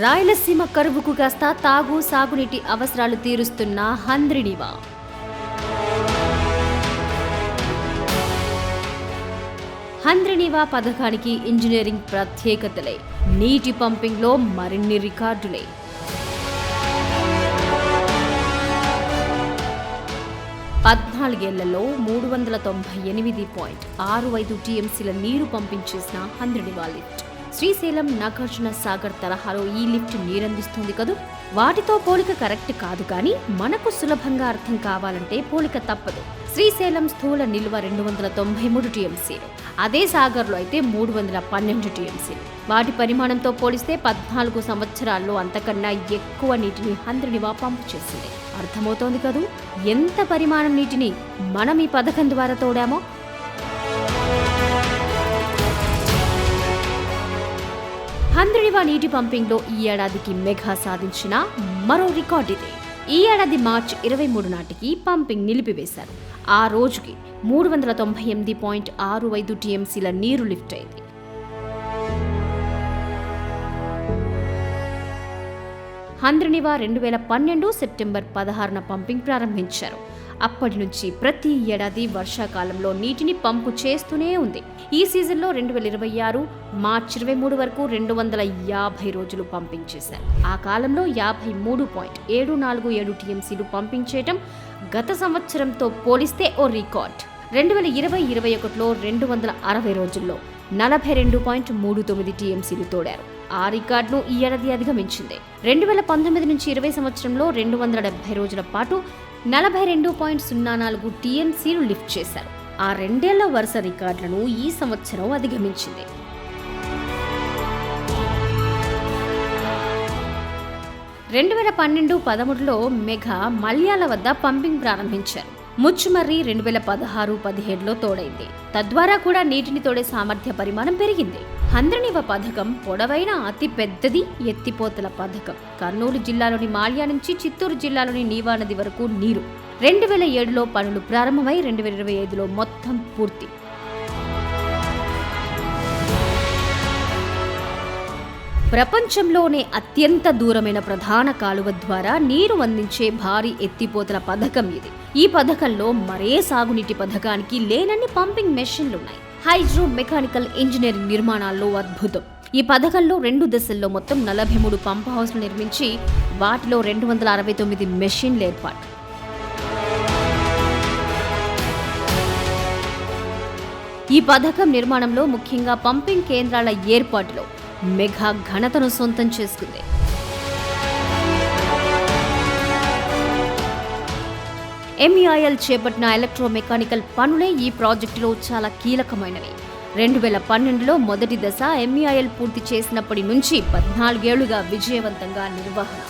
రాయలసీమ కరువుకు కాస్త తాగు సాగునీటి అవసరాలు తీరుస్తున్న హంద్రినీవా. హంద్రినీవా పథకానికి ఇంజనీరింగ్ ప్రత్యేకతలే, నీటి పంపింగ్లో మరిన్ని రికార్డులే. పద్నాలుగేళ్లలో 398.65 టీఎంసీల నీరు పంపించేసిన హంద్రినీవా లిఫ్ట్. శ్రీశైలం, నాగార్జున సాగర్ తరహాలో ఈ లిఫ్ట్ నీరందిస్తుంది కదూ. వాటితో పోలిక కరెక్ట్ కాదు, కానీ మనకు సులభంగా అర్థం కావాలంటే పోలిక తప్పదు. శ్రీశైలం స్థూల నిల్వ 293 టీఎంసీలు, అదే సాగర్లో అయితే 312 టీఎంసీలు. వాటి పరిమాణంతో పోలిస్తే 14 సంవత్సరాల్లో అంతకన్నా ఎక్కువ నీటిని హంద్రినీవా పంపు చేసింది. అర్థమవుతోంది కదూ ఎంత పరిమాణం నీటిని మనం ఈ పథకం ద్వారా తోడామో. హంద్రినీవా నీటి పంపింగ్లో ఈ ఏడాదికి మెగా సాధించిన మరో రికార్డు ఇదే. ఈ ఏడాది మార్చి 23 నాటికి పంపింగ్ నిలిపివేశారు. ఆ రోజుకి 398.65 టీఎంసీల నీరు లిఫ్ట్ అయింది. హంద్రినీవా 2012 సెప్టెంబర్ 16న పంపింగ్ ప్రారంభించారు. అప్పటి నుంచి ప్రతి ఏడాది వర్షాకాలంలో నీటిని పంపు చేస్తూనే ఉంది. ఈ సీజన్లో 2026 మార్చి 23 వరకు 250 రోజులు పంపింగ్ చేశారు. ఆ కాలంలో 53.747 టీఎంసీలు పంపింగ్ చేయటం గత సంవత్సరంతో పోలిస్తే ఓ రికార్డ్. 2020-21లో 260 రోజుల్లో 42.39 టీఎంసీలు తోడారు. ఆ రికార్డును ఈ ఏడాది అధిగమించింది. 2019-20 సంవత్సరంలో 270 రోజుల పాటు 42.04 టీఎంసీలు లిఫ్ట్ చేశారు. ఆ రెండేళ్ల వరుస రికార్డులను ఈ సంవత్సరం అధిగమించింది. రెండు 2012-13లో మెగా మల్యాల వద్ద పంపింగ్ ప్రారంభించారు. ముచ్చుమర్రి 2016-17లో తోడైంది. తద్వారా కూడా నీటిని తోడే సామర్థ్య పరిమాణం పెరిగింది. హంద్రినీవా పథకం పొడవైన అతి పెద్దది ఎత్తిపోతల పథకం. కర్నూలు జిల్లాలోని మాల్యా నుంచి చిత్తూరు జిల్లాలోని నీవా నది వరకు నీరు. 2007లో పనులు ప్రారంభమై 2025లో మొత్తం పూర్తి. ప్రపంచంలోనే అత్యంత దూరమైన ప్రధాన కాలువ ద్వారా నీరు అందించే భారీ ఎత్తిపోతల పథకం ఇది. ఈ పథకంలో మరే సాగునీటి పథకానికి లేనన్ని పంపింగ్ మెషిన్లున్నాయి. హైడ్రో మెకానికల్ ఇంజనీరింగ్ నిర్మాణాల్లో అద్భుతం. ఈ పథకంలో 2 దశల్లో మొత్తం 43 పంప్ హౌస్లు నిర్మించి వాటిలో 269 మెషిన్లు ఏర్పాటు. ఈ పథకం నిర్మాణంలో ముఖ్యంగా పంపింగ్ కేంద్రాల ఏర్పాటులో మెగా ఘనతను సొంతం చేసుకుంది. ఎంఈఐఎల్ చేపట్టిన ఎలక్ట్రోమెకానికల్ పనులే ఈ ప్రాజెక్టులో చాలా కీలకమైనవి. 2012లో మొదటి దశ ఎంఈఐఎల్ పూర్తి చేసినప్పటి నుంచి 14 ఏళ్లుగా విజయవంతంగా నిర్వహణ.